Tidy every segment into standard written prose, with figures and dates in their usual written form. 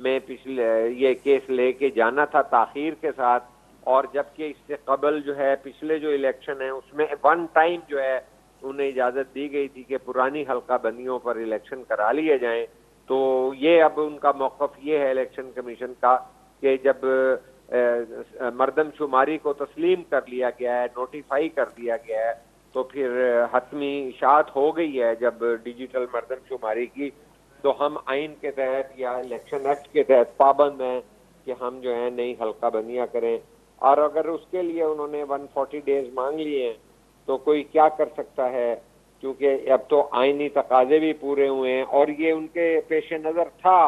میں پچھلے یہ کیس لے کے جانا تھا تاخیر کے ساتھ، اور جبکہ اس سے قبل جو ہے پچھلے جو الیکشن ہیں اس میں ون ٹائم جو ہے انہیں اجازت دی گئی تھی کہ پرانی حلقہ بندیوں پر الیکشن کرا لیے جائیں. تو یہ اب ان کا موقف یہ ہے الیکشن کمیشن کا کہ جب مردم شماری کو تسلیم کر لیا گیا ہے، نوٹیفائی کر دیا گیا ہے، تو پھر حتمی اشاعت ہو گئی ہے جب ڈیجیٹل مردم شماری کی، تو ہم آئین کے تحت یا الیکشن ایکٹ کے تحت پابند ہیں کہ ہم جو ہے نئی حلقہ بندیاں کریں. اور اگر اس کے لیے انہوں نے 140 ڈیز مانگ لیے ہیں تو کوئی کیا کر سکتا ہے، کیونکہ اب تو آئینی تقاضے بھی پورے ہوئے ہیں، اور یہ ان کے پیش نظر تھا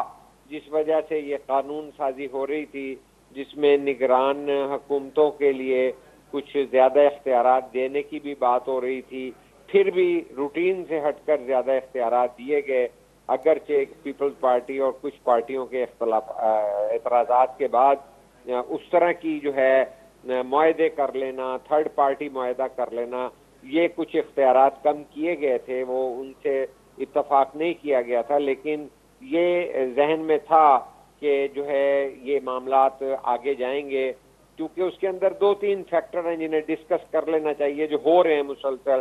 جس وجہ سے یہ قانون سازی ہو رہی تھی جس میں نگران حکومتوں کے لیے کچھ زیادہ اختیارات دینے کی بھی بات ہو رہی تھی. پھر بھی روٹین سے ہٹ کر زیادہ اختیارات دیے گئے، اگرچہ پیپلز پارٹی اور کچھ پارٹیوں کے اعتراضات کے بعد اس طرح کی جو ہے معاہدے کر لینا، تھرڈ پارٹی معاہدہ کر لینا، یہ کچھ اختیارات کم کیے گئے تھے، وہ ان سے اتفاق نہیں کیا گیا تھا. لیکن یہ ذہن میں تھا کہ جو ہے یہ معاملات آگے جائیں گے، کیونکہ اس کے اندر 2-3 فیکٹر ہیں جنہیں ڈسکس کر لینا چاہیے، جو ہو رہے ہیں مسلسل،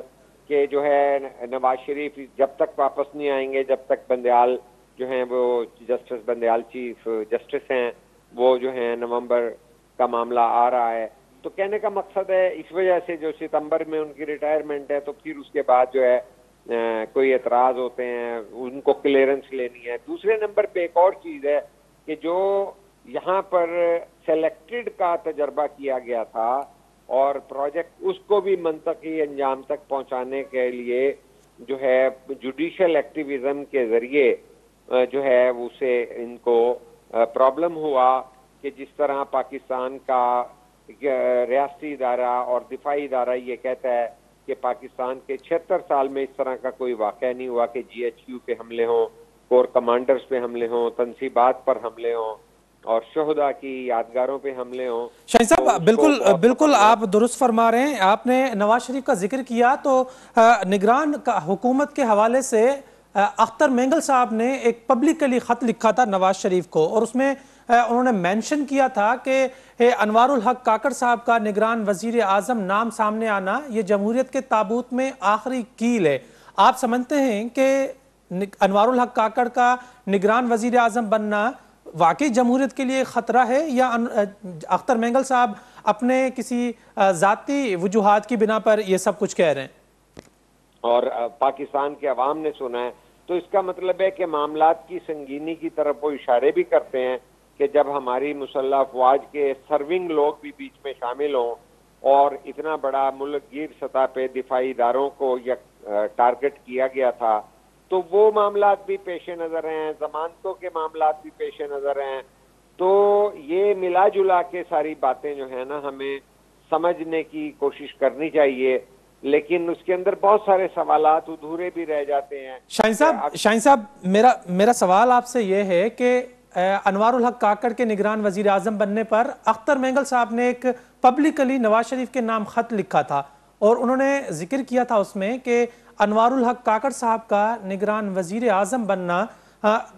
کہ جو ہے نواز شریف جب تک واپس نہیں آئیں گے، جب تک بندیال جو ہیں وہ جسٹس بندیال چیف جسٹس ہیں، وہ جو ہیں نومبر کا معاملہ آ رہا ہے. تو کہنے کا مقصد ہے اس وجہ سے جو ستمبر میں ان کی ریٹائرمنٹ ہے، تو پھر اس کے بعد جو ہے کوئی اعتراض ہوتے ہیں، ان کو کلیئرنس لینی ہے. دوسرے نمبر پہ ایک اور چیز ہے کہ جو یہاں پر سلیکٹڈ کا تجربہ کیا گیا تھا اور پروجیکٹ اس کو بھی منطقی انجام تک پہنچانے کے لیے جو ہے جوڈیشل ایکٹیویزم کے ذریعے جو ہے اسے ان کو پرابلم ہوا کہ جس طرح پاکستان کا ریاستی ادارہ اور دفاعی ادارہ یہ کہتا ہے کہ پاکستان کے 76 سال میں اس طرح کا کوئی واقعہ نہیں ہوا کہ جی ایچ کیو پہ حملے ہوں، کور کمانڈرز پہ حملے ہوں، تنصیبات پر حملے ہوں اور شہداء کی یادگاروں پہ حملے ہوں. شاہین صاحب بالکل آپ درست فرما رہے ہیں. آپ نے نواز شریف کا ذکر کیا تو نگران حکومت کے حوالے سے اختر مینگل صاحب نے ایک پبلکلی خط لکھا تھا نواز شریف کو، اور اس میں انہوں نے مینشن کیا تھا کہ انوار الحق کاکڑ صاحب کا نگران وزیر اعظم نام سامنے آنا یہ جمہوریت کے تابوت میں آخری کیل ہے. آپ سمجھتے ہیں کہ انوار الحق کاکڑ کا نگران وزیر اعظم بننا واقعی جمہوریت کے لیے خطرہ ہے، یا اختر مینگل صاحب اپنے کسی ذاتی وجوہات کی بنا پر یہ سب کچھ کہہ رہے ہیں؟ اور پاکستان کے عوام نے سنا ہے، تو اس کا مطلب ہے کہ معاملات کی سنگینی کی طرف وہ اشارے بھی کرتے ہیں کہ جب ہماری مسلح افواج کے سرونگ لوگ بھی بیچ میں شامل ہوں اور اتنا بڑا ملک گیر سطح پہ دفاعی اداروں کو ٹارگٹ کیا گیا تھا، تو وہ معاملات بھی پیش نظر ہیں، ضمانتوں کے معاملات بھی پیش نظر ہیں. تو یہ ملا جلا کے ساری باتیں جو ہیں نا ہمیں سمجھنے کی کوشش کرنی چاہیے، لیکن اس کے اندر بہت سارے سوالات ادھورے بھی رہ جاتے ہیں. شاہین صاحب میرا سوال آپ سے یہ ہے کہ انوار الحق کاکڑ کے نگران وزیر اعظم بننے پر اختر مینگل صاحب نے ایک پبلکلی نواز شریف کے نام خط لکھا تھا، اور انہوں نے ذکر کیا تھا اس میں کہ انوار الحق کاکڑ صاحب کا نگران وزیر اعظم بننا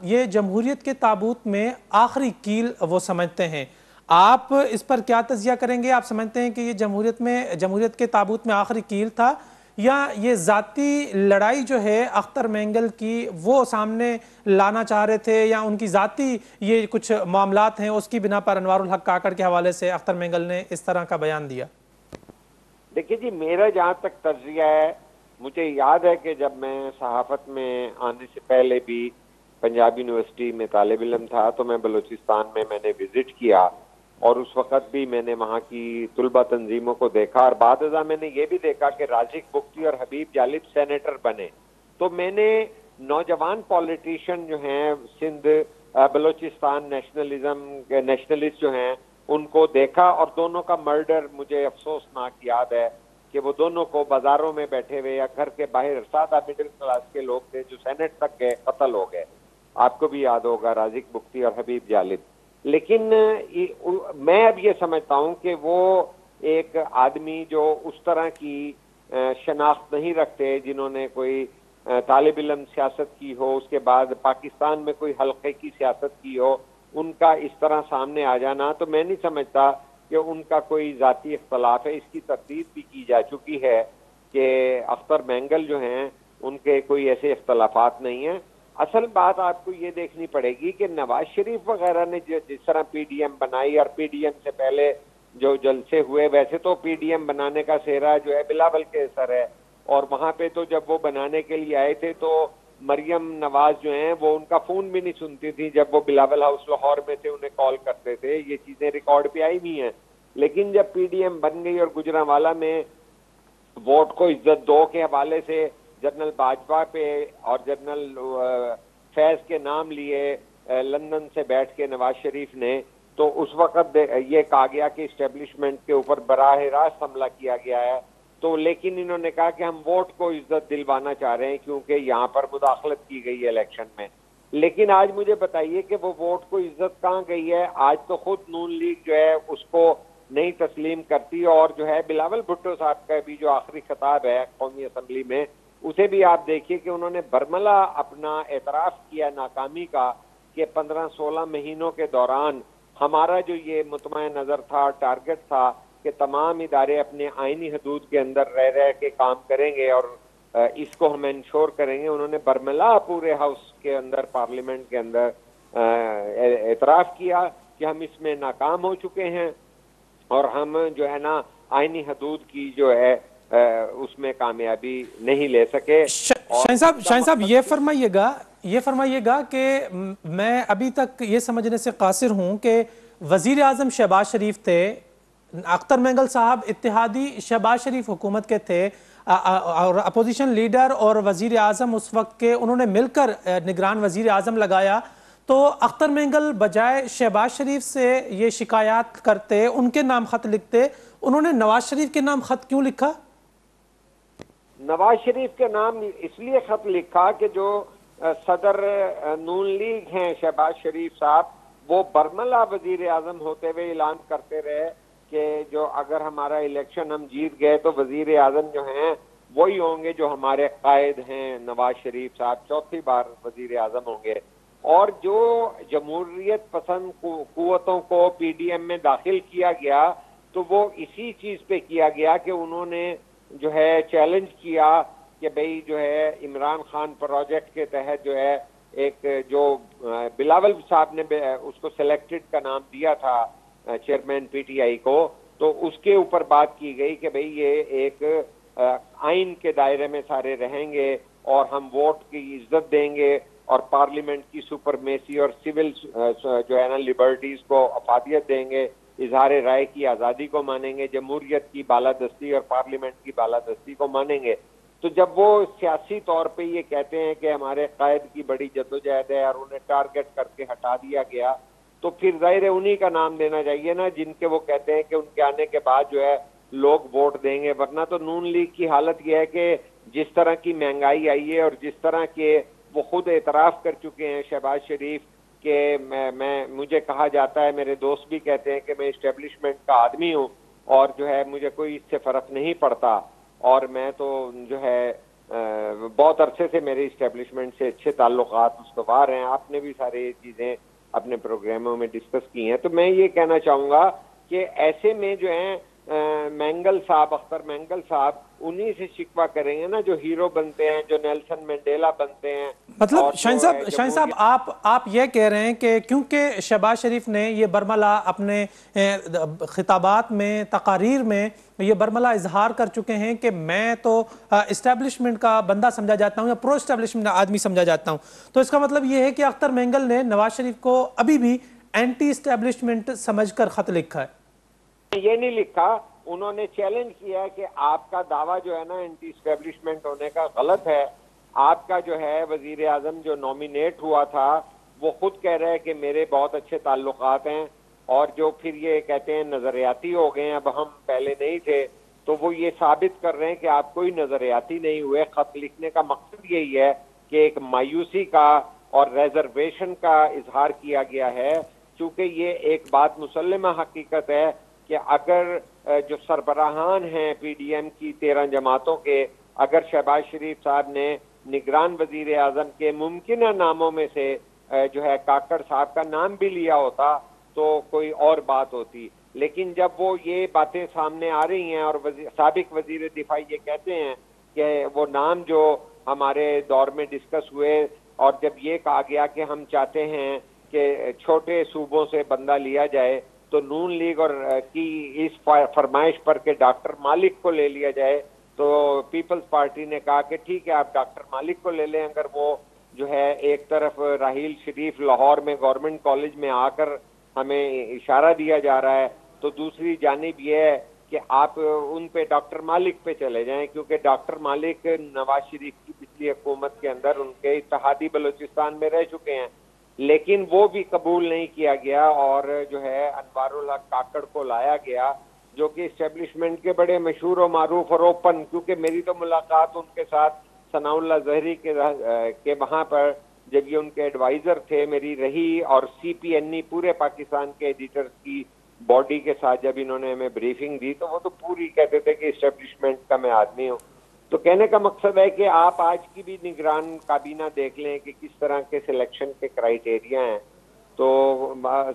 یہ جمہوریت کے تابوت میں آخری کیل وہ سمجھتے ہیں. آپ اس پر کیا تجزیہ کریں گے؟ آپ سمجھتے ہیں کہ یہ جمہوریت کے تابوت میں آخری کیل تھا، یا یہ ذاتی لڑائی جو ہے اختر مینگل کی وہ سامنے لانا چاہ رہے تھے، یا ان کی ذاتی یہ کچھ معاملات ہیں اس کی بنا پر انوار الحق کاکڑ کے حوالے سے اختر مینگل نے اس طرح کا بیان دیا؟ دیکھیے جی، میرا جہاں تک تجزیہ ہے، مجھے یاد ہے کہ جب میں صحافت میں آنے سے پہلے بھی پنجاب یونیورسٹی میں طالب علم تھا تو میں بلوچستان میں نے وزٹ کیا، اور اس وقت بھی میں نے وہاں کی طلبہ تنظیموں کو دیکھا، اور بعد ازاں میں نے یہ بھی دیکھا کہ رازق بگٹی اور حبیب جالب سینیٹر بنے. تو میں نے نوجوان پولیٹیشین جو ہیں سندھ بلوچستان نیشنلسٹ جو ہیں ان کو دیکھا، اور دونوں کا مرڈر مجھے افسوسناک یاد ہے کہ وہ دونوں کو بازاروں میں بیٹھے ہوئے یا گھر کے باہر، سادہ مڈل کلاس کے لوگ تھے جو سینٹ تک گئے، قتل ہو گئے. آپ کو بھی یاد ہوگا رازق بگٹی اور حبیب جالب. لیکن میں اب یہ سمجھتا ہوں کہ وہ ایک آدمی جو اس طرح کی شناخت نہیں رکھتے جنہوں نے کوئی طالب علم سیاست کی ہو، اس کے بعد پاکستان میں کوئی حلقے کی سیاست کی ہو، ان کا اس طرح سامنے آ جانا، تو میں نہیں سمجھتا کہ ان کا کوئی ذاتی اختلاف ہے. اس کی تردید بھی کی جا چکی ہے کہ اختر مینگل جو ہیں ان کے کوئی ایسے اختلافات نہیں ہیں. اصل بات آپ کو یہ دیکھنی پڑے گی کہ نواز شریف وغیرہ نے جس طرح پی ڈی ایم بنائی، اور پی ڈی ایم سے پہلے جو جلسے ہوئے، ویسے تو پی ڈی ایم بنانے کا سہرا جو ہے بلاول کے سر ہے، اور وہاں پہ تو جب وہ بنانے کے لیے آئے تھے تو مریم نواز جو ہیں وہ ان کا فون بھی نہیں سنتی تھی، جب وہ بلاول ہاؤس لاہور میں تھے انہیں کال کرتے تھے. یہ چیزیں ریکارڈ پہ آئی ہوئی ہیں. لیکن جب پی ڈی ایم بن گئی اور گجرانوالہ میں ووٹ کو عزت دو کے حوالے سے جنرل باجوہ پہ اور جنرل فیض کے نام لیے لندن سے بیٹھ کے نواز شریف نے، تو اس وقت یہ کہا گیا کہ اسٹیبلشمنٹ کے اوپر براہ راست حملہ کیا گیا ہے. تو لیکن انہوں نے کہا کہ ہم ووٹ کو عزت دلوانا چاہ رہے ہیں کیونکہ یہاں پر مداخلت کی گئی ہے الیکشن میں. لیکن آج مجھے بتائیے کہ وہ ووٹ کو عزت کہاں گئی ہے؟ آج تو خود نون لیگ جو ہے اس کو نہیں تسلیم کرتی، اور جو ہے بلاول بھٹو صاحب کا بھی جو آخری خطاب ہے قومی اسمبلی میں، اسے بھی آپ دیکھیے کہ انہوں نے برملا اپنا اعتراف کیا ناکامی کا کہ 15-16 مہینوں کے دوران ہمارا جو یہ مطمئن نظر تھا، ٹارگٹ تھا کہ تمام ادارے اپنے آئینی حدود کے اندر رہ کے کام کریں گے اور اس کو ہم انشور کریں گے. انہوں نے برملا پورے ہاؤس کے اندر، پارلیمنٹ کے اندر اعتراف کیا کہ ہم اس میں ناکام ہو چکے ہیں اور ہم جو ہے نا آئینی حدود کی جو ہے اس میں کامیابی نہیں لے سکے. شاہین صاحب یہ فرمائیے گا کہ میں ابھی تک یہ سمجھنے سے قاصر ہوں کہ وزیر اعظم شہباز شریف تھے، اختر مینگل صاحب اتحادی شہباز شریف حکومت کے تھے، اور اپوزیشن لیڈر اور وزیر اعظم اس وقت کے انہوں نے مل کر نگران وزیر اعظم لگایا. تو اختر مینگل بجائے شہباز شریف سے یہ شکایات کرتے، ان کے نام خط لکھتے، انہوں نے نواز شریف کے نام خط کیوں لکھا؟ نواز شریف کے نام اس لیے خط لکھا کہ جو صدر نون لیگ ہیں شہباز شریف صاحب، وہ برملا وزیر اعظم ہوتے ہوئے اعلان کرتے رہے کہ جو اگر ہمارا الیکشن ہم جیت گئے تو وزیر اعظم جو ہیں وہی ہوں گے جو ہمارے قائد ہیں نواز شریف صاحب، چوتھی بار وزیر اعظم ہوں گے. اور جو جمہوریت پسند قوتوں کو پی ڈی ایم میں داخل کیا گیا تو وہ اسی چیز پہ کیا گیا کہ انہوں نے جو ہے چیلنج کیا کہ بھئی جو ہے عمران خان پروجیکٹ کے تحت جو ہے ایک جو بلاول صاحب نے اس کو سلیکٹڈ کا نام دیا تھا چیئرمین پی ٹی آئی کو، تو اس کے اوپر بات کی گئی کہ بھئی یہ ایک آئین کے دائرے میں سارے رہیں گے اور ہم ووٹ کی عزت دیں گے اور پارلیمنٹ کی سپرمیسی اور سول جو ہے نا لبرٹیز کو افادیت دیں گے، اظہار رائے کی آزادی کو مانیں گے، جمہوریت کی بالادستی اور پارلیمنٹ کی بالادستی کو مانیں گے. تو جب وہ سیاسی طور پہ یہ کہتے ہیں کہ ہمارے قائد کی بڑی جدوجہد ہے اور انہیں ٹارگٹ کر کے ہٹا دیا گیا، تو پھر ظاہر ہے انہی کا نام دینا چاہیے نا جن کے وہ کہتے ہیں کہ ان کے آنے کے بعد جو ہے لوگ ووٹ دیں گے. ورنہ تو نون لیگ کی حالت یہ ہے کہ جس طرح کی مہنگائی آئی ہے اور جس طرح کے وہ خود اعتراف کر چکے ہیں شہباز شریف کہ مجھے کہا جاتا ہے، میرے دوست بھی کہتے ہیں کہ میں اسٹیبلشمنٹ کا آدمی ہوں اور جو ہے مجھے کوئی اس سے فرق نہیں پڑتا، اور میں تو جو ہے بہت عرصے سے میرے اسٹیبلشمنٹ سے اچھے تعلقات استوار ہیں. آپ نے بھی سارے چیزیں اپنے پروگراموں میں ڈسکس کی ہیں. تو میں یہ کہنا چاہوں گا کہ ایسے میں جو ہیں مینگل صاحب، اختر مینگل صاحب انہی سے شکوہ کریں گے نا جو ہیرو بنتے ہیں، جو نیلسن منڈیلا بنتے ہیں. مطلب شاہین صاحب آپ یہ کہہ رہے ہیں کہ کیونکہ شہباز شریف نے یہ برملا اپنے خطابات میں، تقاریر میں یہ برملا اظہار کر چکے ہیں کہ میں تو اسٹیبلشمنٹ کا بندہ سمجھا جاتا ہوں یا پرو اسٹیبلشمنٹ آدمی سمجھا جاتا ہوں، تو اس کا مطلب یہ ہے کہ اختر مینگل نے نواز شریف کو ابھی بھی اینٹی اسٹیبلشمنٹ سمجھ کر خط لکھا ہے؟ یہ نہیں لکھا، انہوں نے چیلنج کیا کہ آپ کا دعویٰ جو ہے نا اینٹی اسٹیبلشمنٹ ہونے کا غلط ہے. آپ کا جو ہے وزیر اعظم جو نومینیٹ ہوا تھا وہ خود کہہ رہے ہیں کہ میرے بہت اچھے تعلقات ہیں، اور جو پھر یہ کہتے ہیں نظریاتی ہو گئے ہیں، اب ہم پہلے نہیں تھے، تو وہ یہ ثابت کر رہے ہیں کہ آپ کوئی نظریاتی نہیں ہوئے. خط لکھنے کا مقصد یہی ہے کہ ایک مایوسی کا اور ریزرویشن کا اظہار کیا گیا ہے، چونکہ یہ ایک بات مسلمہ حقیقت ہے کہ اگر جو سربراہان ہیں پی ڈی ایم کی 13 جماعتوں کے، اگر شہباز شریف صاحب نے نگران وزیر اعظم کے ممکنہ ناموں میں سے جو ہے کاکڑ صاحب کا نام بھی لیا ہوتا تو کوئی اور بات ہوتی، لیکن جب وہ یہ باتیں سامنے آ رہی ہیں اور سابق وزیر دفاع یہ کہتے ہیں کہ وہ نام جو ہمارے دور میں ڈسکس ہوئے اور جب یہ کہا گیا کہ ہم چاہتے ہیں کہ چھوٹے صوبوں سے بندہ لیا جائے تو نون لیگ اور کی اس فرمائش پر کہ ڈاکٹر مالک کو لے لیا جائے تو پیپلز پارٹی نے کہا کہ ٹھیک ہے آپ ڈاکٹر مالک کو لے لیں، اگر وہ جو ہے ایک طرف راحیل شریف لاہور میں گورنمنٹ کالج میں آ کر ہمیں اشارہ دیا جا رہا ہے تو دوسری جانب یہ ہے کہ آپ ان پہ ڈاکٹر مالک پہ چلے جائیں، کیونکہ ڈاکٹر مالک نواز شریف کی پچھلی حکومت کے اندر ان کے اتحادی بلوچستان میں رہ چکے ہیں، لیکن وہ بھی قبول نہیں کیا گیا اور جو ہے انوار الحق کاکڑ کو لایا گیا جو کہ اسٹیبلشمنٹ کے بڑے مشہور و معروف اور اوپن، کیونکہ میری تو ملاقات ان کے ساتھ ثناء اللہ زہری کے وہاں پر جب یہ ان کے ایڈوائزر تھے میری رہی، اور سی پی این ای پورے پاکستان کے ایڈیٹرز کی باڈی کے ساتھ جب انہوں نے ہمیں بریفنگ دی تو وہ تو پوری کہتے تھے کہ اسٹیبلشمنٹ کا میں آدمی ہوں. تو کہنے کا مقصد ہے کہ آپ آج کی بھی نگران کابینہ دیکھ لیں کہ کس طرح کے سلیکشن کے کرائیٹیریا ہیں تو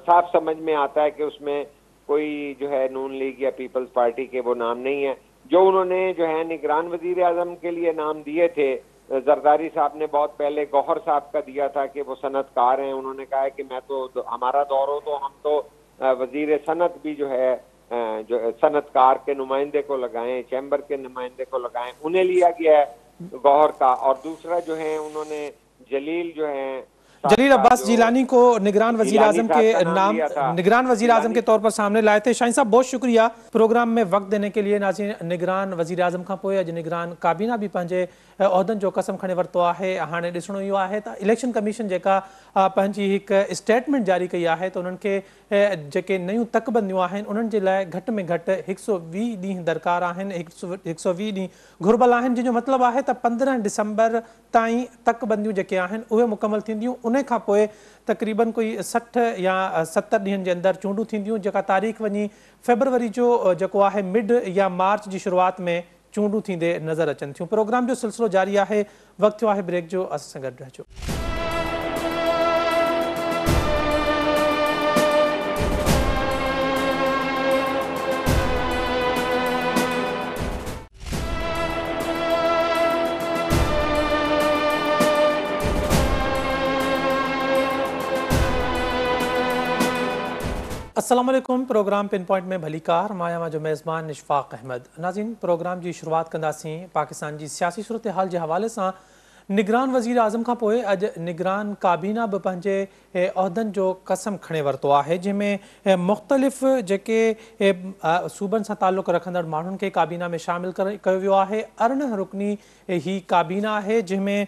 صاف سمجھ میں آتا ہے کہ اس میں کوئی جو ہے نون لیگ یا پیپلز پارٹی کے وہ نام نہیں ہے. جو انہوں نے جو ہے نگران وزیر اعظم کے لیے نام دیے تھے، زرداری صاحب نے بہت پہلے گوہر صاحب کا دیا تھا کہ وہ صنعت کار ہیں، انہوں نے کہا ہے کہ میں تو ہمارا دور ہو تو ہم تو وزیر صنعت بھی جو ہے جو صنعت کار کے نمائندے کو لگائیں، چیمبر کے نمائندے کو لگائیں، انہیں لیا گیا ہے گوہر کا. اور دوسرا جو ہے انہوں نے جلیل جو ہیں جلیل عباس جیلانی کو نگران وزیر اعظم کے نام تھا، نگران وزیر اعظم کے طور پر سامنے لائے تھے. شاہین صاحب بہت شکریہ پروگرام میں وقت دینے کے لیے. ناظرین، نگران وزیر اعظم کا پوئے اج نگران کابینہ بھی پنجے عہدن جو قسم کھنے ورتو ہے. ہانے ڈسنو یہ ہے تو الیکشن کمیشن جکا پنجی ایک اسٹیٹمنٹ جاری کی ہے تو انہوں کے جکے نیوں تکبندیوں ہیں انہوں کے لئے گھٹ میں گھٹ 120 ڈینہ درکار ہیں، 120 ڈینہ گھربل ہیں، جن جو مطلب ہے تو 15 دسمبر تائیں تکبندیوں جکے ہیں وہ مکمل تھیندیوں. انہیں کا پوئے تقریباً کوئی 60 یا 70 ڈینہن کے اندر چونڈوں تھیندیوں جکا تاریخ ونی فیبروری جو جکو ہے مڈ یا مارچ کی شروعات میں چونڈوں تھیندے نظر اچن تھیوں. پروگرام جو سلسلو جاری ہے، وقت ہے بریک جو اس سے گڈ رہجو. السلام علیکم. پروگرام پن پوائنٹ میں بھلی کار مایا جو میزبان اشفاق احمد. ناظرین، پروگرام کی شروعات کنداسیں پاکستان کی سیاسی صورتحال کے حوالے سے. نگران وزیر اعظم کا پوئے اج نگران کابینہ بھی پنجے عہدن جو قسم کھنے ورتو ہے، جن میں مختلف جکے صوبن سے تعلق رکھندڑ مانن کے کابینہ میں شامل کیا ہے. 18 رکنی ہی کابینہ ہے جن میں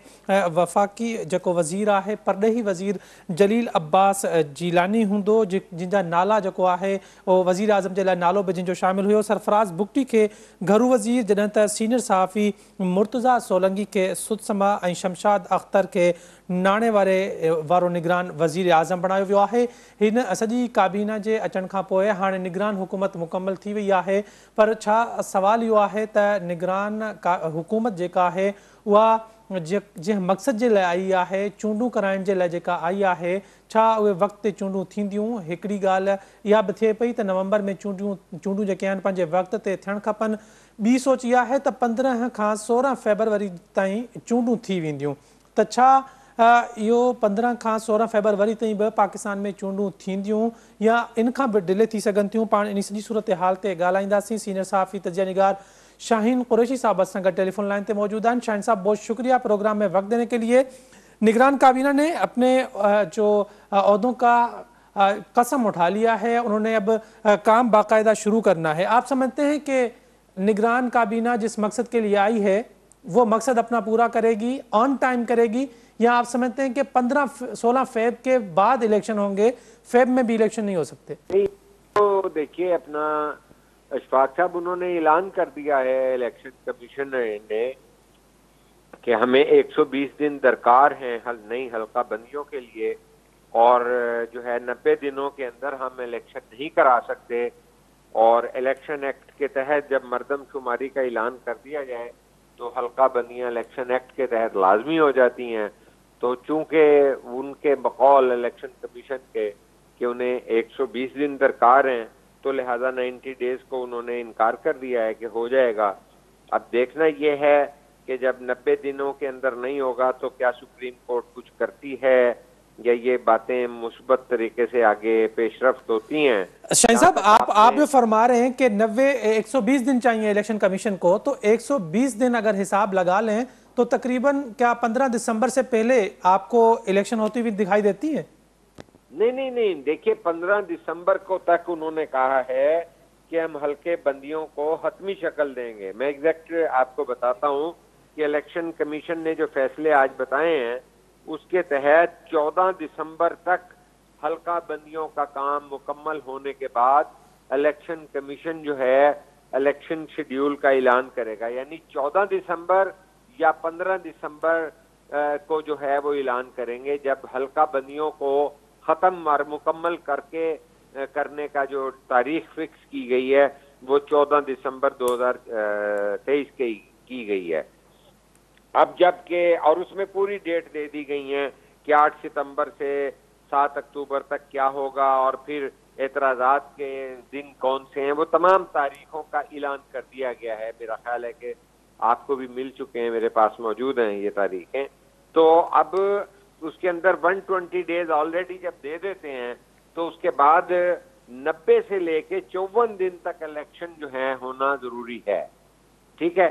وفاقی جکو وزیر ہے پردہی وزیر جلیل عباس جیلانی ہوں جن کا نالا جکو ہے وہ وزیر اعظم کے لئے نالو بھی جن جو شامل ہوئے. سرفراز بگٹی کے گھرو وزیر، جن تا سینئر صحافی مرتضی سولنگی کے سدسما شمشاد اختر کے نانے وارو نگران وزیر اعظم بنایا ویو ہے. ان سجی کابینہ کے اچن کا پوئے ہاں نگران حکومت مکمل تھی وی ہے، پر چھا سوال یہ ہے تو نگران حکومت جیکا ہے وہ جن مقصد کے لئے آئی ہے چونڈوں کرائن کے لئے جیکا آئی ہے، چھا وہ وقت چونڈوں تھیندیوں. ایکڑی گال یا بھی تھے پئی تو نومبر میں چونڈوں جے ہیں پنجے وقت تے تھن کھپن. بی سوچ یہ ہے تو 15 کھان 16 فیبروری تائیں چونڈوں تھی ویندیوں. تو چھا یہ 15 کھان 16 فیبروری تائیں بھی پاکستان میں چونڈوں تھیندیوں یا ان کا بھی ڈیلے تھی سگن تھیوں؟ پان ان سجی صورتحال تے گالائنداسیں. سینئر صحافی تجزیہ نگار شاہین قریشی صاحب اس ٹیلی فون لائن تے موجود ہیں. شاہین صاحب بہت شکریہ پروگرام میں وقت دینے کے لیے. نگران کابینہ نے اپنے جو عہدوں کا قسم اٹھا لیا ہے، انہوں نے اب کام باقاعدہ شروع کرنا ہے. آپ سمجھتے ہیں کہ نگران کابینہ جس مقصد کے لیے آئی ہے وہ مقصد اپنا پورا کرے گی، آن ٹائم کرے گی، یا آپ سمجھتے ہیں کہ 15-16 فیب کے بعد الیکشن ہوں گے، فیب میں بھی الیکشن نہیں ہو سکتے؟ تو دیکھیے اپنا اشفاق صاحب انہوں نے اعلان کر دیا ہے الیکشن کمیشن نے کہ ہمیں 120 دن درکار ہیں نئی حلقہ بندیوں کے لیے، اور جو ہے 90 دنوں کے اندر ہم الیکشن نہیں کرا سکتے. اور الیکشن ایکٹ کے تحت جب مردم شماری کا اعلان کر دیا جائے تو حلقہ بندیاں الیکشن ایکٹ کے تحت لازمی ہو جاتی ہیں. تو چونکہ ان کے بقول الیکشن کمیشن کے کہ انہیں 120 دن درکار ہیں تو لہٰذا 90 ڈیز کو انہوں نے انکار کر دیا ہے کہ ہو جائے گا. اب دیکھنا یہ ہے کہ جب 90 دنوں کے اندر نہیں ہوگا تو کیا سپریم کورٹ کچھ کرتی ہے یا یہ باتیں مثبت طریقے سے آگے پیش رفت ہوتی ہیں. شاہین صاحب آپ جو فرما رہے ہیں کہ 120 دن چاہیے الیکشن کمیشن کو، تو 120 دن اگر حساب لگا لیں تو تقریباً کیا 15 دسمبر سے پہلے آپ کو الیکشن ہوتی ہوئی دکھائی دیتی ہے؟ نہیں دیکھیے 15 دسمبر کو تک انہوں نے کہا ہے کہ ہم حلقے بندیوں کو حتمی شکل دیں گے. میں ایگزیکٹ آپ کو بتاتا ہوں کہ الیکشن کمیشن نے جو فیصلے آج بتائے ہیں اس کے تحت 14 دسمبر تک حلقہ بندیوں کا کام مکمل ہونے کے بعد الیکشن کمیشن جو ہے الیکشن شیڈیول کا اعلان کرے گا. یعنی 14 دسمبر یا 15 دسمبر کو جو ہے وہ اعلان کریں گے جب حلقہ بندیوں کو ختم اور مکمل کرنے کا جو تاریخ فکس کی گئی ہے وہ 14 دسمبر 2023 کی گئی ہے. اب جبکہ اور اس میں پوری ڈیٹ دے دی گئی ہیں کہ 8 ستمبر سے 7 اکتوبر تک کیا ہوگا اور پھر اعتراضات کے دن کون سے ہیں، وہ تمام تاریخوں کا اعلان کر دیا گیا ہے. میرا خیال ہے کہ آپ کو بھی مل چکے ہیں، میرے پاس موجود ہیں یہ تاریخیں. تو اب اس کے اندر 120 ڈیز آلریڈی جب دے دیتے ہیں تو اس کے بعد 90 سے لے کے 54 دن تک الیکشن جو ہے ہونا ضروری ہے. ٹھیک ہے،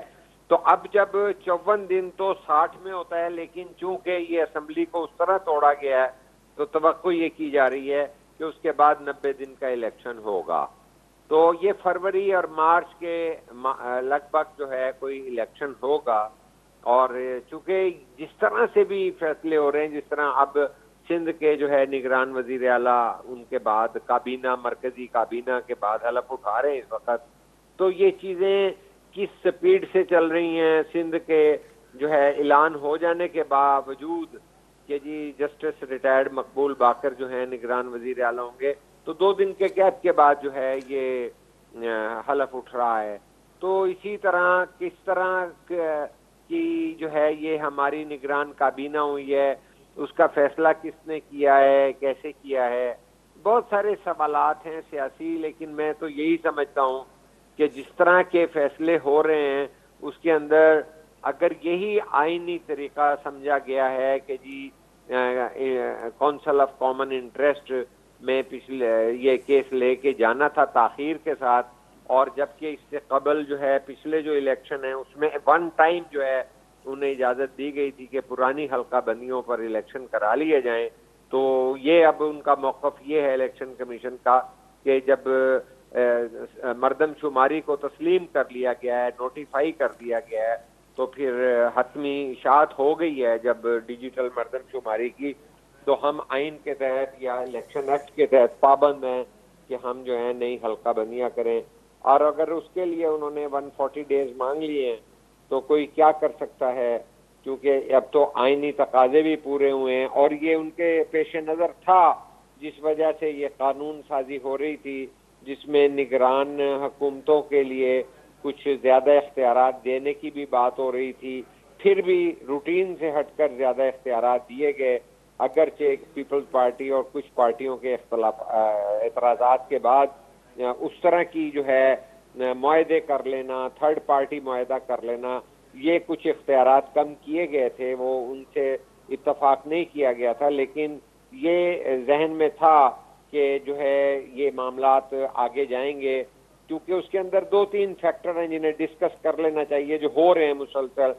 تو اب جب 54 دن تو 60 میں ہوتا ہے، لیکن چونکہ یہ اسمبلی کو اس طرح توڑا گیا ہے تو توقع یہ کی جا رہی ہے کہ اس کے بعد 90 دن کا الیکشن ہوگا. تو یہ فروری اور مارچ کے لگ بھگ جو ہے کوئی الیکشن ہوگا. اور چونکہ جس طرح سے بھی فیصلے ہو رہے ہیں، جس طرح اب سندھ کے جو ہے نگران وزیر اعلیٰ ان کے بعد کابینہ، مرکزی کابینہ کے بعد حلف اٹھا رہے ہیں اس وقت، تو یہ چیزیں کس سپیڈ سے چل رہی ہیں. سندھ کے جو ہے اعلان ہو جانے کے باوجود کہ جی جسٹس ریٹائرڈ مقبول باقر جو ہیں نگران وزیر اعلیٰ ہوں گے، تو 2 دن کے گیپ کے بعد جو ہے یہ حلف اٹھ رہا ہے. تو اسی طرح کس طرح کی جو ہے یہ ہماری نگران کابینہ ہوئی ہے، اس کا فیصلہ کس نے کیا ہے، کیسے کیا ہے، بہت سارے سوالات ہیں سیاسی. لیکن میں تو یہی سمجھتا ہوں کہ جس طرح کے فیصلے ہو رہے ہیں اس کے اندر اگر یہی آئینی طریقہ سمجھا گیا ہے کہ جی کونسل آف کامن انٹرسٹ میں پچھلے یہ کیس لے کے جانا تھا تاخیر کے ساتھ، اور جبکہ اس سے قبل جو ہے پچھلے جو الیکشن ہیں اس میں ون ٹائم جو ہے انہیں اجازت دی گئی تھی کہ پرانی حلقہ بندیوں پر الیکشن کرا لیے جائیں. تو یہ اب ان کا موقف یہ ہے الیکشن کمیشن کا کہ جب مردم شماری کو تسلیم کر لیا گیا ہے، نوٹیفائی کر دیا گیا ہے، تو پھر حتمی اشاعت ہو گئی ہے جب ڈیجیٹل مردم شماری کی، تو ہم آئین کے تحت یا الیکشن ایکٹ کے تحت پابند ہیں کہ ہم جو ہے نئی حلقہ بندیاں کریں. اور اگر اس کے لیے انہوں نے 140 ڈیز مانگ لیے ہیں تو کوئی کیا کر سکتا ہے، کیونکہ اب تو آئینی تقاضے بھی پورے ہوئے ہیں اور یہ ان کے پیش نظر تھا، جس وجہ سے یہ قانون سازی ہو رہی تھی جس میں نگران حکومتوں کے لیے کچھ زیادہ اختیارات دینے کی بھی بات ہو رہی تھی. پھر بھی روٹین سے ہٹ کر زیادہ اختیارات دیے گئے، اگرچہ پیپلز پارٹی اور کچھ پارٹیوں کے اعتراضات کے بعد اس طرح کی جو ہے معاہدے کر لینا، تھرڈ پارٹی معاہدہ کر لینا، یہ کچھ اختیارات کم کیے گئے تھے، وہ ان سے اتفاق نہیں کیا گیا تھا. لیکن یہ ذہن میں تھا کہ جو ہے یہ معاملات آگے جائیں گے، کیونکہ اس کے اندر 2-3 فیکٹر ہیں جنہیں ڈسکس کر لینا چاہیے، جو ہو رہے ہیں مسلسل،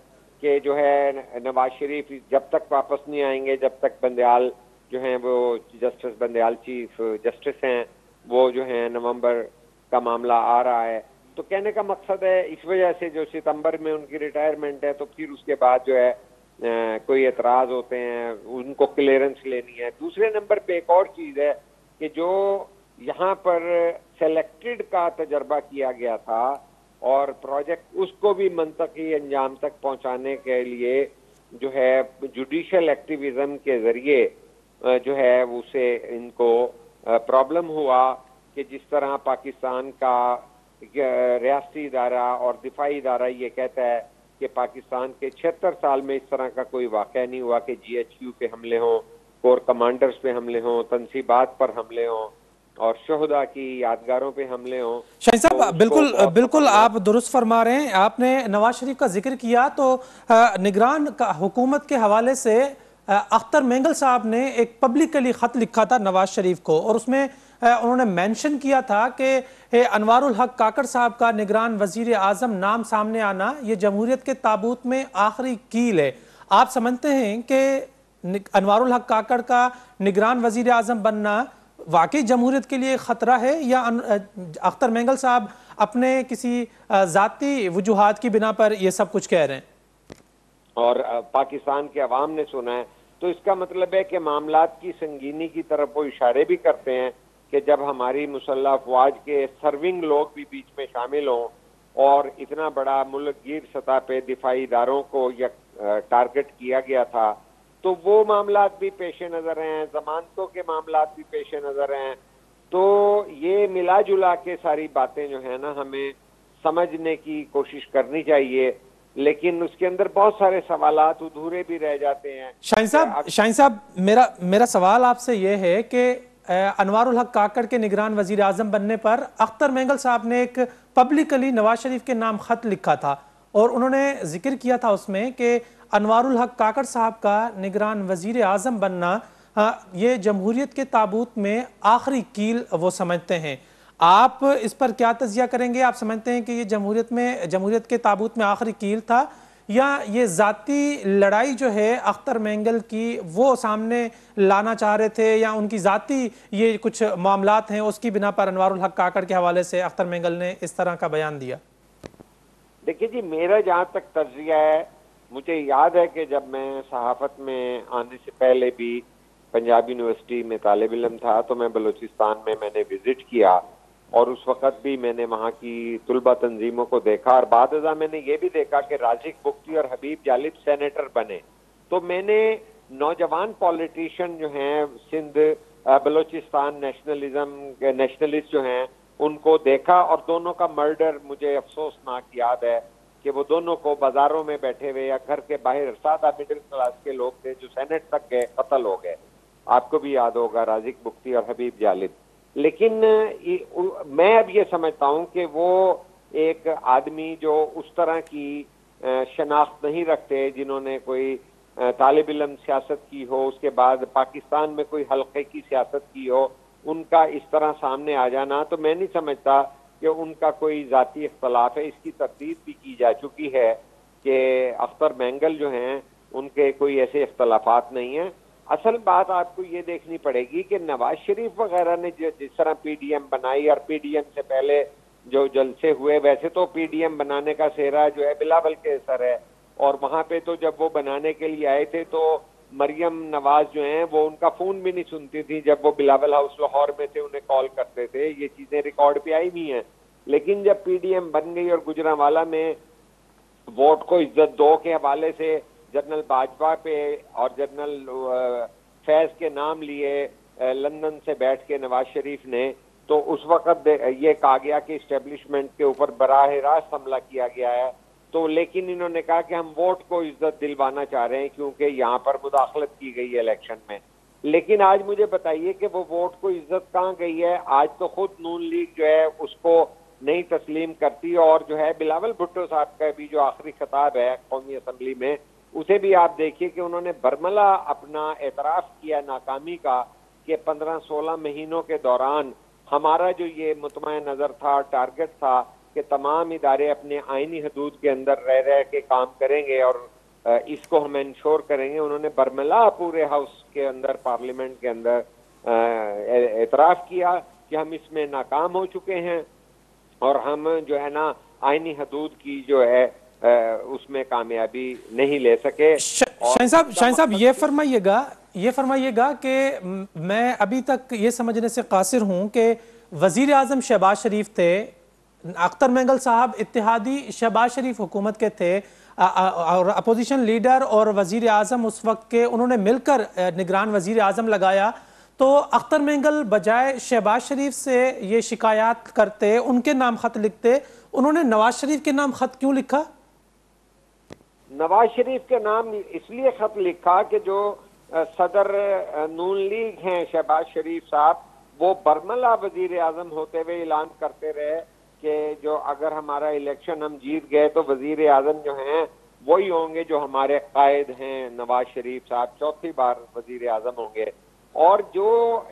کہ جو ہے نواز شریف جب تک واپس نہیں آئیں گے، جب تک بندیال جو ہیں وہ جسٹس بندیال چیف جسٹس ہیں وہ جو ہیں نومبر کا معاملہ آ رہا ہے. تو کہنے کا مقصد ہے اس وجہ سے جو ستمبر میں ان کی ریٹائرمنٹ ہے تو پھر اس کے بعد جو ہے کوئی اعتراض ہوتے ہیں، ان کو کلیئرنس لینی ہے. دوسرے نمبر پہ ایک اور چیز ہے کہ جو یہاں پر سلیکٹڈ کا تجربہ کیا گیا تھا اور پروجیکٹ اس کو بھی منطقی انجام تک پہنچانے کے لیے جو ہے جوڈیشل ایکٹیویزم کے ذریعے جو ہے اسے ان کو پرابلم ہوا کہ جس طرح پاکستان کا ریاستی ادارہ اور دفاعی ادارہ یہ کہتا ہے کہ پاکستان کے 76 سال میں اس طرح کا کوئی واقعہ نہیں ہوا کہ جی ایچ کیو پہ حملے ہوں، کور کمانڈرز پہ حملے ہوں، تنصیبات پر حملے ہوں اور شہداء کی یادگاروں پہ حملے ہوں۔ شاہین صاحب بالکل آپ درست فرما رہے ہیں۔ آپ نے نواز شریف کا ذکر کیا تو نگران حکومت کے حوالے سے اختر مینگل صاحب نے ایک پبلکلی خط لکھا تھا نواز شریف کو، اور اس میں انہوں نے مینشن کیا تھا کہ انوار الحق کاکڑ صاحب کا نگران وزیر اعظم نام سامنے آنا یہ جمہوریت کے تابوت میں آخری کیل ہے۔ آپ سمجھتے ہیں کہ انوار الحق کاکڑ کا نگران وزیر اعظم بننا واقعی جمہوریت کے لیے خطرہ ہے، یا اختر مینگل صاحب اپنے کسی ذاتی وجوہات کی بنا پر یہ سب کچھ کہہ رہے ہیں؟ اور پاکستان کے عوام نے سنا ہے، تو اس کا مطلب ہے کہ معاملات کی سنگینی کی طرف وہ اشارے بھی کرتے ہیں کہ جب ہماری مسلح افواج کے سرونگ لوگ بھی بیچ میں شامل ہوں اور اتنا بڑا ملک گیر سطح پہ دفاعی اداروں کو ٹارگٹ کیا گیا تھا، تو وہ معاملات بھی پیش نظر ہیں، ضمانتوں کے معاملات بھی پیش نظر ہیں۔ تو یہ ملا جلا کے ساری باتیں جو ہیں نا ہمیں سمجھنے کی کوشش کرنی چاہیے، لیکن اس کے اندر بہت سارے سوالات ادھورے بھی رہ جاتے ہیں۔ شاہین صاحب میرا سوال آپ سے یہ ہے کہ انوار الحق کاکڑ کے نگران وزیر اعظم بننے پر اختر مینگل صاحب نے ایک پبلکلی نواز شریف کے نام خط لکھا تھا، اور انہوں نے ذکر کیا تھا اس میں کہ انوار الحق کاکڑ صاحب کا نگران وزیر اعظم بننا یہ جمہوریت کے تابوت میں آخری کیل وہ سمجھتے ہیں۔ آپ اس پر کیا تجزیہ کریں گے؟ آپ سمجھتے ہیں کہ یہ جمہوریت کے تابوت میں آخری کیل تھا، یا یہ ذاتی لڑائی جو ہے اختر مینگل کی وہ سامنے لانا چاہ رہے تھے، یا ان کی ذاتی یہ کچھ معاملات ہیں اس کی بنا پر انوار الحق کاکڑ کے حوالے سے اختر مینگل نے اس طرح کا بیان دیا؟ دیکھیے جی، میرا جہاں تک تجزیہ ہے، مجھے یاد ہے کہ جب میں صحافت میں آنے سے پہلے بھی پنجاب یونیورسٹی میں طالب علم تھا تو میں بلوچستان میں نے وزٹ کیا، اور اس وقت بھی میں نے وہاں کی طلبہ تنظیموں کو دیکھا، اور بعد ازاں میں نے یہ بھی دیکھا کہ رازق بگٹی اور حبیب جالب سینیٹر بنے۔ تو میں نے نوجوان پولیٹیشین جو ہیں سندھ بلوچستان نیشنلسٹ جو ہیں ان کو دیکھا، اور دونوں کا مرڈر مجھے افسوسناک یاد ہے کہ وہ دونوں کو بازاروں میں بیٹھے ہوئے یا گھر کے باہر سادہ مڈل کلاس کے لوگ تھے جو سینٹ تک گئے، قتل ہو گئے۔ آپ کو بھی یاد ہوگا رازق بگٹی اور حبیب جالب۔ لیکن میں اب یہ سمجھتا ہوں کہ وہ ایک آدمی جو اس طرح کی شناخت نہیں رکھتے، جنہوں نے کوئی طالب علم سیاست کی ہو، اس کے بعد پاکستان میں کوئی حلقے کی سیاست کی ہو، ان کا اس طرح سامنے آ جانا، تو میں نہیں سمجھتا کہ ان کا کوئی ذاتی اختلاف ہے۔ اس کی تردید بھی کی جا چکی ہے کہ اختر مینگل جو ہیں ان کے کوئی ایسے اختلافات نہیں ہیں۔ اصل بات آپ کو یہ دیکھنی پڑے گی کہ نواز شریف وغیرہ نے جس طرح پی ڈی ایم بنائی، اور پی ڈی ایم سے پہلے جو جلسے ہوئے، ویسے تو پی ڈی ایم بنانے کا سہرا جو ہے بلاول کے سر ہے، اور وہاں پہ تو جب وہ بنانے کے لیے آئے تھے تو مریم نواز جو ہیں وہ ان کا فون بھی نہیں سنتی تھی جب وہ بلاول ہاؤس لاہور میں تھے، انہیں کال کرتے تھے۔ یہ چیزیں ریکارڈ پہ آئی بھی ہیں۔ لیکن جب پی ڈی ایم بن گئی اور گجرانوالہ میں ووٹ کو عزت دو کے حوالے سے جنرل باجوہ پہ اور جنرل فیض کے نام لیے لندن سے بیٹھ کے نواز شریف نے، تو اس وقت یہ کہا گیا کہ اسٹیبلشمنٹ کے اوپر براہ راست حملہ کیا گیا ہے۔ تو لیکن انہوں نے کہا کہ ہم ووٹ کو عزت دلوانا چاہ رہے ہیں کیونکہ یہاں پر مداخلت کی گئی ہے الیکشن میں۔ لیکن آج مجھے بتائیے کہ وہ ووٹ کو عزت کہاں گئی ہے؟ آج تو خود نون لیگ جو ہے اس کو نہیں تسلیم کرتی، اور جو ہے بلاول بھٹو صاحب کا بھی جو آخری خطاب ہے قومی اسمبلی میں، اسے بھی آپ دیکھیے کہ انہوں نے برملا اپنا اعتراف کیا ناکامی کا کہ 15-16 مہینوں کے دوران ہمارا جو یہ مطمع نظر تھا، ٹارگٹ تھا کہ تمام ادارے اپنے آئینی حدود کے اندر رہ کے کام کریں گے اور اس کو ہم انشور کریں گے۔ انہوں نے برملا پورے ہاؤس کے اندر، پارلیمنٹ کے اندر اعتراف کیا کہ ہم اس میں ناکام ہو چکے ہیں اور ہم جو ہے نا آئینی حدود کی جو ہے اس میں کامیابی نہیں لے سکے۔ شاہین صاحب یہ فرمائیے گا کہ میں ابھی تک یہ سمجھنے سے قاصر ہوں کہ وزیر اعظم شہباز شریف تھے، اختر مینگل صاحب اتحادی شہباز شریف حکومت کے تھے، اور اپوزیشن لیڈر اور وزیر اعظم اس وقت کے انہوں نے مل کر نگران وزیر اعظم لگایا، تو اختر مینگل بجائے شہباز شریف سے یہ شکایات کرتے، ان کے نام خط لکھتے، انہوں نے نواز شریف کے نام خط کیوں لکھا؟ نواز شریف کے نام اس لیے خط لکھا کہ جو صدر نون لیگ ہیں شہباز شریف صاحب، وہ برملا وزیر اعظم ہوتے ہوئے اعلان کرتے رہے کہ جو اگر ہمارا الیکشن ہم جیت گئے تو وزیر اعظم جو ہیں وہی ہوں گے جو ہمارے قائد ہیں نواز شریف صاحب، چوتھی بار وزیر اعظم ہوں گے۔ اور جو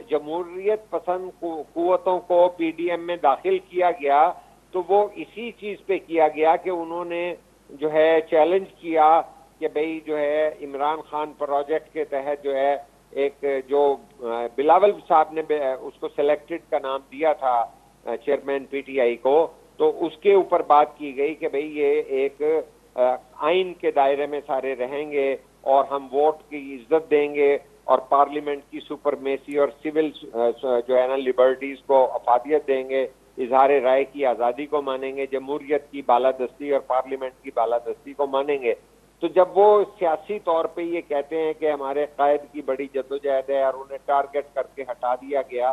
جمہوریت پسند قوتوں کو پی ڈی ایم میں داخل کیا گیا تو وہ اسی چیز پہ کیا گیا کہ انہوں نے جو ہے چیلنج کیا کہ بھئی جو ہے عمران خان پروجیکٹ کے تحت جو ہے ایک جو بلاول صاحب نے اس کو سلیکٹڈ کا نام دیا تھا چیئرمین پی ٹی آئی کو، تو اس کے اوپر بات کی گئی کہ بھئی یہ ایک آئین کے دائرے میں سارے رہیں گے اور ہم ووٹ کی عزت دیں گے اور پارلیمنٹ کی سپرمیسی اور سول جو ہے نا لبرٹیز کو افادیت دیں گے، اظہار رائے کی آزادی کو مانیں گے، جمہوریت کی بالادستی اور پارلیمنٹ کی بالادستی کو مانیں گے۔ تو جب وہ سیاسی طور پہ یہ کہتے ہیں کہ ہمارے قائد کی بڑی جدوجہد ہے اور انہیں ٹارگٹ کر کے ہٹا دیا گیا،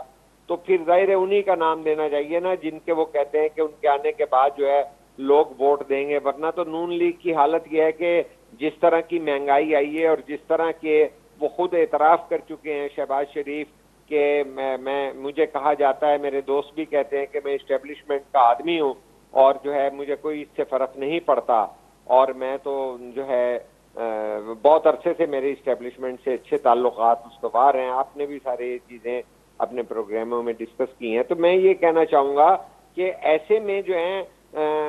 تو پھر ظاہر ہے انہی کا نام دینا چاہیے نا جن کے وہ کہتے ہیں کہ ان کے آنے کے بعد جو ہے لوگ ووٹ دیں گے۔ ورنہ تو نون لیگ کی حالت یہ ہے کہ جس طرح کی مہنگائی آئی ہے اور جس طرح کے وہ خود اعتراف کر چکے ہیں شہباز شریف کہ مجھے کہا جاتا ہے، میرے دوست بھی کہتے ہیں کہ میں اسٹیبلشمنٹ کا آدمی ہوں اور جو ہے مجھے کوئی اس سے فرق نہیں پڑتا، اور میں تو جو ہے بہت عرصے سے میرے اسٹیبلشمنٹ سے اچھے تعلقات استوار ہیں۔ آپ نے بھی سارے یہ چیزیں اپنے پروگراموں میں ڈسکس کی ہیں۔ تو میں یہ کہنا چاہوں گا کہ ایسے میں جو ہیں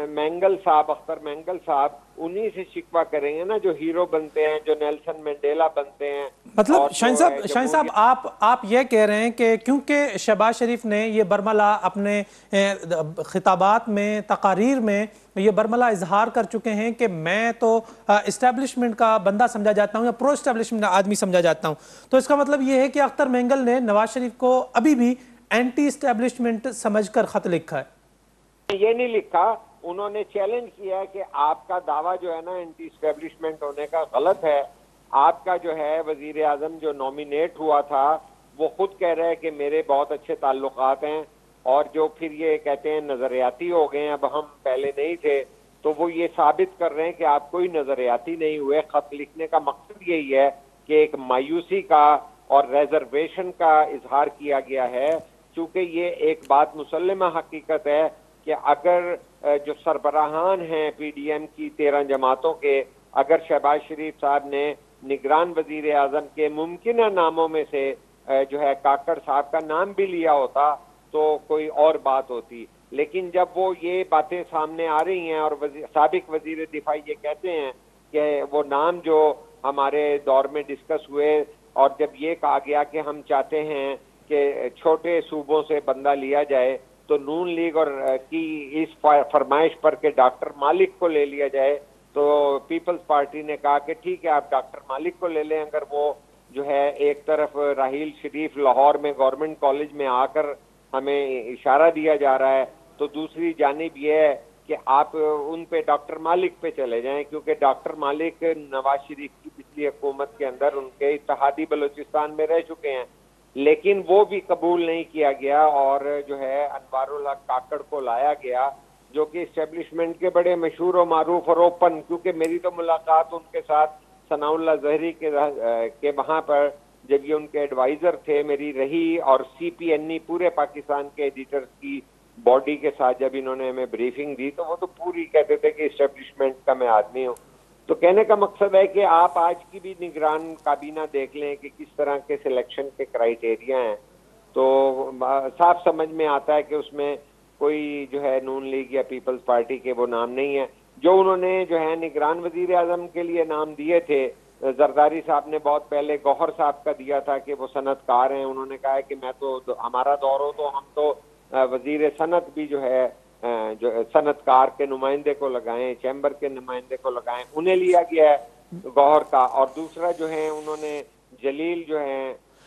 مینگل صاحب، اختر مینگل صاحب انہی سے شکوہ کریں گے نا جو ہیرو بنتے ہیں، جو نیلسن منڈیلا بنتے ہیں۔ مطلب شاہین صاحب آپ یہ کہہ رہے ہیں کہ کیونکہ شہباز شریف نے یہ برملا اپنے خطابات میں، تقاریر میں یہ برملا اظہار کر چکے ہیں کہ میں تو اسٹیبلشمنٹ کا بندہ سمجھا جاتا ہوں یا پرو اسٹیبلشمنٹ آدمی سمجھا جاتا ہوں، تو اس کا مطلب یہ ہے کہ اختر مینگل نے نواز شریف کو ابھی بھی اینٹی اسٹیبلشمنٹ سمجھ کر خط لکھا ہے؟ یہ نہیں لکھا، انہوں نے چیلنج کیا کہ آپ کا دعویٰ جو ہے نا اینٹی اسٹیبلشمنٹ ہونے کا غلط ہے۔ آپ کا جو ہے وزیر اعظم جو نومینیٹ ہوا تھا وہ خود کہہ رہے ہیں کہ میرے بہت اچھے تعلقات ہیں، اور جو پھر یہ کہتے ہیں نظریاتی ہو گئے ہیں، اب ہم پہلے نہیں تھے، تو وہ یہ ثابت کر رہے ہیں کہ آپ کوئی نظریاتی نہیں ہوئے۔ خط لکھنے کا مقصد یہی ہے کہ ایک مایوسی کا اور ریزرویشن کا اظہار کیا گیا ہے، چونکہ یہ ایک بات مسلمہ حقیقت ہے کہ اگر جو سربراہان ہیں پی ڈی ایم کی 13 جماعتوں کے، اگر شہباز شریف صاحب نے نگران وزیر اعظم کے ممکنہ ناموں میں سے جو ہے کاکڑ صاحب کا نام بھی لیا ہوتا تو کوئی اور بات ہوتی، لیکن جب وہ یہ باتیں سامنے آ رہی ہیں اور سابق وزیر دفاع یہ کہتے ہیں کہ وہ نام جو ہمارے دور میں ڈسکس ہوئے، اور جب یہ کہا گیا کہ ہم چاہتے ہیں کہ چھوٹے صوبوں سے بندہ لیا جائے، تو نون لیگ اور کی اس فرمائش پر کہ ڈاکٹر مالک کو لے لیا جائے، تو پیپلز پارٹی نے کہا کہ ٹھیک ہے آپ ڈاکٹر مالک کو لے لیں۔ اگر وہ جو ہے ایک طرف راحیل شریف لاہور میں گورنمنٹ کالج میں آ کر ہمیں اشارہ دیا جا رہا ہے، تو دوسری جانب یہ ہے کہ آپ ان پہ ڈاکٹر مالک پہ چلے جائیں، کیونکہ ڈاکٹر مالک نواز شریف کی پچھلی حکومت کے اندر ان کے اتحادی بلوچستان میں رہ چکے ہیں، لیکن وہ بھی قبول نہیں کیا گیا، اور جو ہے انوار الحق کاکڑ کو لایا گیا جو کہ اسٹیبلشمنٹ کے بڑے مشہور و معروف اور اوپن، کیونکہ میری تو ملاقات ان کے ساتھ ثناء اللہ زہری کے وہاں پر جب یہ ان کے ایڈوائزر تھے میری رہی، اور سی پی این ای پورے پاکستان کے ایڈیٹرز کی باڈی کے ساتھ جب انہوں نے ہمیں بریفنگ دی تو وہ تو پوری کہتے تھے کہ اسٹیبلشمنٹ کا میں آدمی ہوں۔ تو کہنے کا مقصد ہے کہ آپ آج کی بھی نگران کابینہ دیکھ لیں کہ کس طرح کے سلیکشن کے کرائیٹیریا ہیں، تو صاف سمجھ میں آتا ہے کہ اس میں کوئی جو ہے نون لیگ یا پیپلز پارٹی کے وہ نام نہیں ہے۔ جو انہوں نے جو ہے نگران وزیر اعظم کے لیے نام دیے تھے، زرداری صاحب نے بہت پہلے گوہر صاحب کا دیا تھا کہ وہ صنعت کار ہیں، انہوں نے کہا ہے کہ میں تو ہمارا دور ہو تو ہم تو وزیر صنعت بھی جو ہے جو صنعت کار کے نمائندے کو لگائیں، چیمبر کے نمائندے کو لگائیں، انہیں لیا گیا ہے گوہر کا۔ اور دوسرا جو ہے انہوں نے جلیل جو ہیں